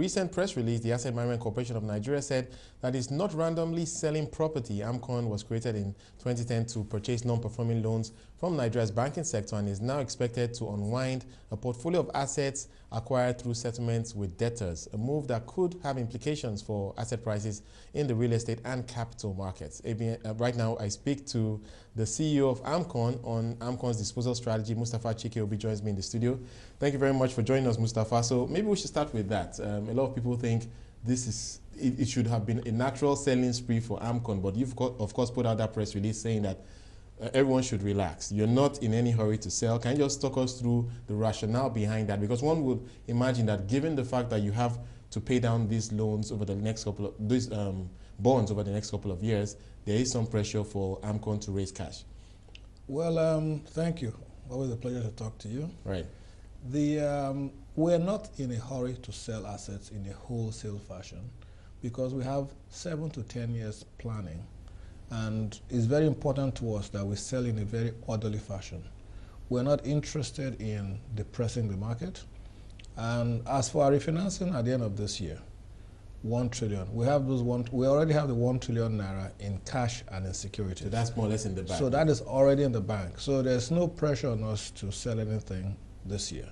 Recent press release, the Asset Management Corporation of Nigeria said that it's not randomly selling property. AMCON was created in 2010 to purchase non-performing loans from Nigeria's banking sector and is now expected to unwind a portfolio of assets acquired through settlements with debtors, a move that could have implications for asset prices in the real estate and capital markets. Right now, I speak to the CEO of AMCON on AMCON's disposal strategy. Mustafa Chike joins me in the studio. Thank you very much for joining us, Mustafa. So maybe we should start with that. A lot of people think it should have been a natural selling spree for AMCON, but you've of course put out that press release saying that everyone should relax. You're not in any hurry to sell. Can you just talk us through the rationale behind that? Because one would imagine that given the fact that you have to pay down these loans over the next couple of bonds over the next couple of years, there is some pressure for AMCON to raise cash. Well, thank you. Always a pleasure to talk to you. Right. We're not in a hurry to sell assets in a wholesale fashion because we have 7 to 10 years planning, and it's very important to us that we sell in a very orderly fashion. We're not interested in depressing the market. And as for our refinancing at the end of this year, 1 trillion. We already have the 1 trillion naira in cash and in securities. So that's more or less in the bank. So that is already in the bank. So there's no pressure on us to sell anything this year.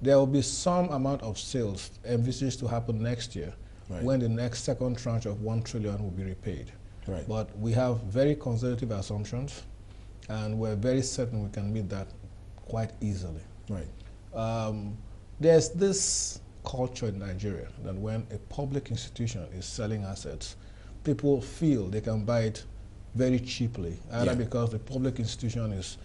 There will be some amount of sales envisaged to happen next year, right, when the next second tranche of 1 trillion will be repaid. Right. But we have very conservative assumptions, and we're very certain we can meet that quite easily. Right. There's this culture in Nigeria that when a public institution is selling assets, people feel they can buy it very cheaply, either because the public institution is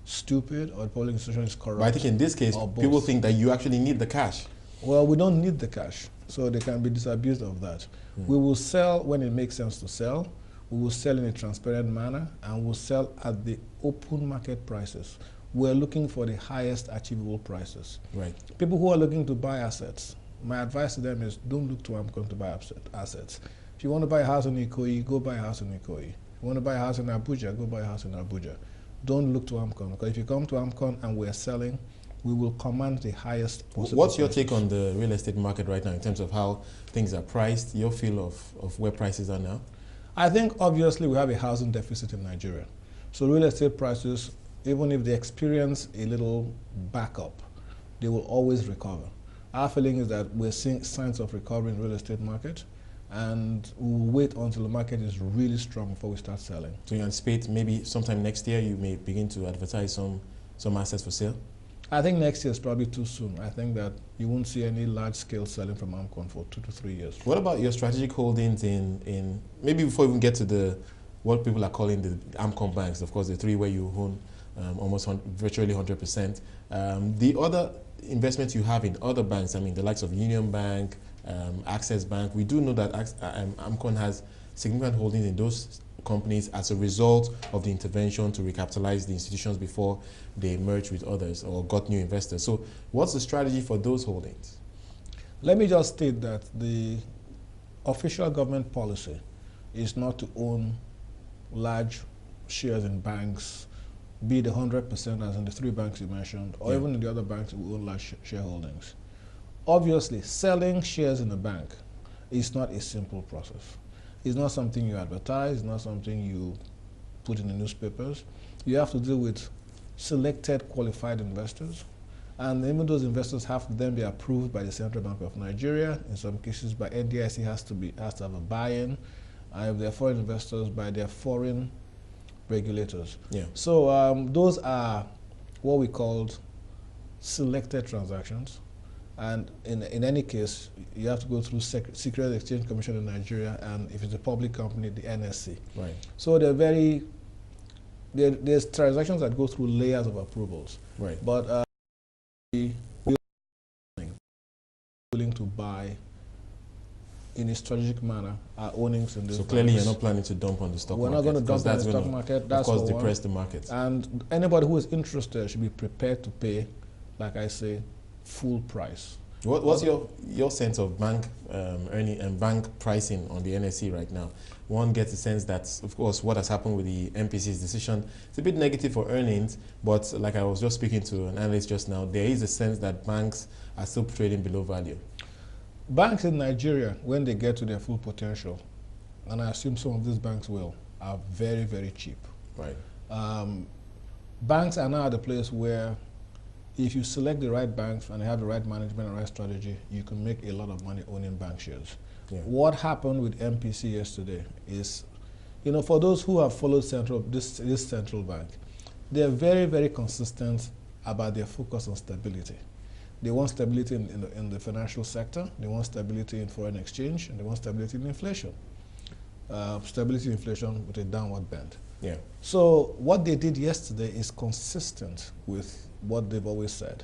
stupid or the public institution is corrupt. But I think in this case, people think that you actually need the cash. Well, we don't need the cash, so they can be disabused of that. We will sell when it makes sense to sell. We will sell in a transparent manner, and we'll sell at the open market prices. We're looking for the highest achievable prices. Right. People who are looking to buy assets, my advice to them is don't look to AMCON to buy assets. If you want to buy a house in Ikoyi, go buy a house in Ikoyi. If you want to buy a house in Abuja, go buy a house in Abuja. Don't look to AMCON, because if you come to AMCON and we're selling, we will command the highest possible What's your prices. take on the real estate market right now in terms of how things are priced, your feel of where prices are now? I think obviously we have a housing deficit in Nigeria. So real estate prices, even if they experience a little backup, they will always recover. Our feeling is that we're seeing signs of recovery in the real estate market, and we'll wait until the market is really strong before we start selling. So you anticipate maybe sometime next year you may begin to advertise some assets for sale? I think next year is probably too soon. I think that you won't see any large-scale selling from AMCON for 2 to 3 years. What about your strategic holdings in maybe before we even get to what people are calling the AMCON banks, of course, the 3 where you own virtually 100%. The other investments you have in other banks, I mean, the likes of Union Bank, Access Bank, we do know that AMCON has significant holdings in those companies as a result of the intervention to recapitalize the institutions before they merged with others or got new investors. So what's the strategy for those holdings? Let me just state that the official government policy is not to own large shares in banks, be it 100% as in the 3 banks you mentioned, or even in the other banks we own large shareholdings. Obviously, selling shares in a bank is not a simple process. It's not something you advertise, it's not something you put in the newspapers. You have to deal with selected qualified investors, and even those investors have to then be approved by the Central Bank of Nigeria. In some cases, by NDIC has to have a buy-in, and if they're foreign investors, by their foreign regulators. Yeah. So those are what we called selected transactions. And in any case, you have to go through Securities Exchange Commission in Nigeria, and if it's a public company, the NSC. Right. So there's transactions that go through layers of approvals. Right. But we're willing to buy in a strategic manner our earnings in this. So clearly you're not planning to dump on the stock market. We're not going to dump on the stock market. That's of course depress the market. And anybody who is interested should be prepared to pay, like I say, full price. What's your sense of bank earning and bank pricing on the NSE right now? One gets a sense that, of course, what has happened with the MPC's decision, it's a bit negative for earnings, but like I was just speaking to an analyst just now, there is a sense that banks are still trading below value. banks in Nigeria, when they get to their full potential, and I assume some of these banks will, are very, very cheap. Right. Banks are now at a place where if you select the right banks and they have the right management and right strategy, you can make a lot of money owning bank shares. Yeah. What happened with MPC yesterday is, you know, for those who have followed this central bank, they're very, very consistent about their focus on stability. They want stability in the financial sector, they want stability in foreign exchange, and they want stability in inflation. Stability in inflation with a downward bend. Yeah. So what they did yesterday is consistent with what they've always said.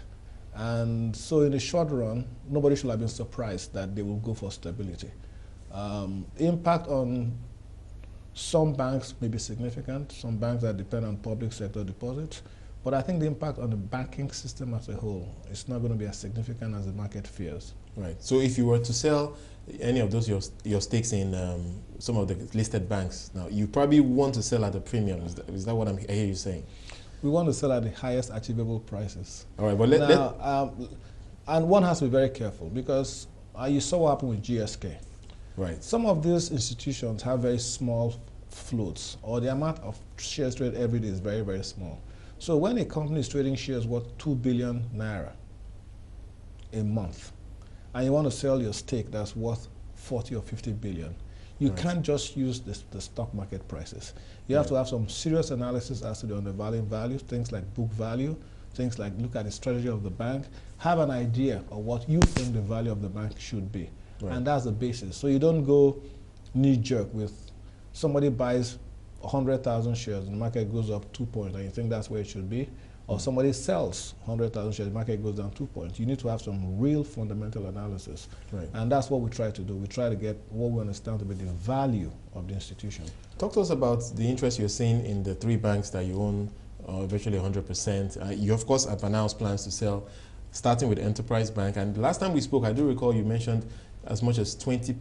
And so in the short run, nobody should have been surprised that they will go for stability. Impact on some banks may be significant, some banks that depend on public sector deposits, but I think the impact on the banking system as a whole is not going to be as significant as the market fears. Right. So if you were to sell any of those your stakes in some of the listed banks, now you probably want to sell at a premium. Is that what I hear you saying? We want to sell at the highest achievable prices. All right, but and one has to be very careful because you saw what happened with GSK. Right. Some of these institutions have very small floats, or the amount of shares traded every day is very, very small. So when a company is trading shares worth 2 billion naira a month, and you want to sell your stake that's worth 40 or 50 billion, you can't just use the stock market prices. You have to have some serious analysis as to the underlying value, things like book value, things like look at the strategy of the bank, have an idea of what you think the value of the bank should be. Right. And that's the basis. So you don't go knee-jerk with somebody buys 100,000 shares and the market goes up 2 points and you think that's where it should be, or somebody sells 100,000 shares, the market goes down 2 points. You need to have some real fundamental analysis. Right. And that's what we try to do. We try to get what we understand to be the value of the institution. Talk to us about the interest you're seeing in the 3 banks that you own virtually 100%. You, of course, have announced plans to sell, starting with Enterprise Bank. And the last time we spoke, I do recall you mentioned as much as 20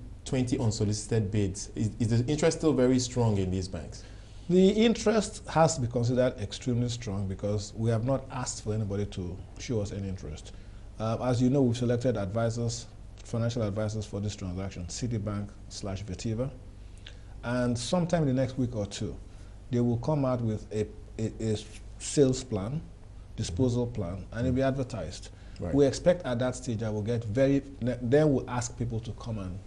unsolicited bids. Is the interest still very strong in these banks? The interest has to be considered extremely strong because we have not asked for anybody to show us any interest. As you know, we've selected advisors, financial advisors for this transaction, Citibank/Vertiva. And sometime in the next week or two, they will come out with a sales plan, disposal plan, and it'll be advertised. Right. We expect at that stage that we'll get then we'll ask people to come and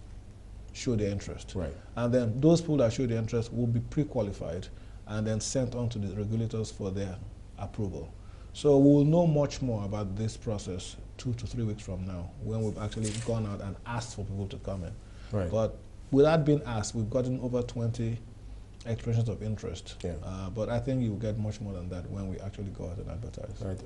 show their interest. Right. And then those people that show their interest will be pre-qualified and then sent on to the regulators for their approval. So we'll know much more about this process 2 to 3 weeks from now when we've actually gone out and asked for people to come in. Right. But without being asked, we've gotten over 20 expressions of interest. Yeah. But I think you'll get much more than that when we actually go out and advertise. Right.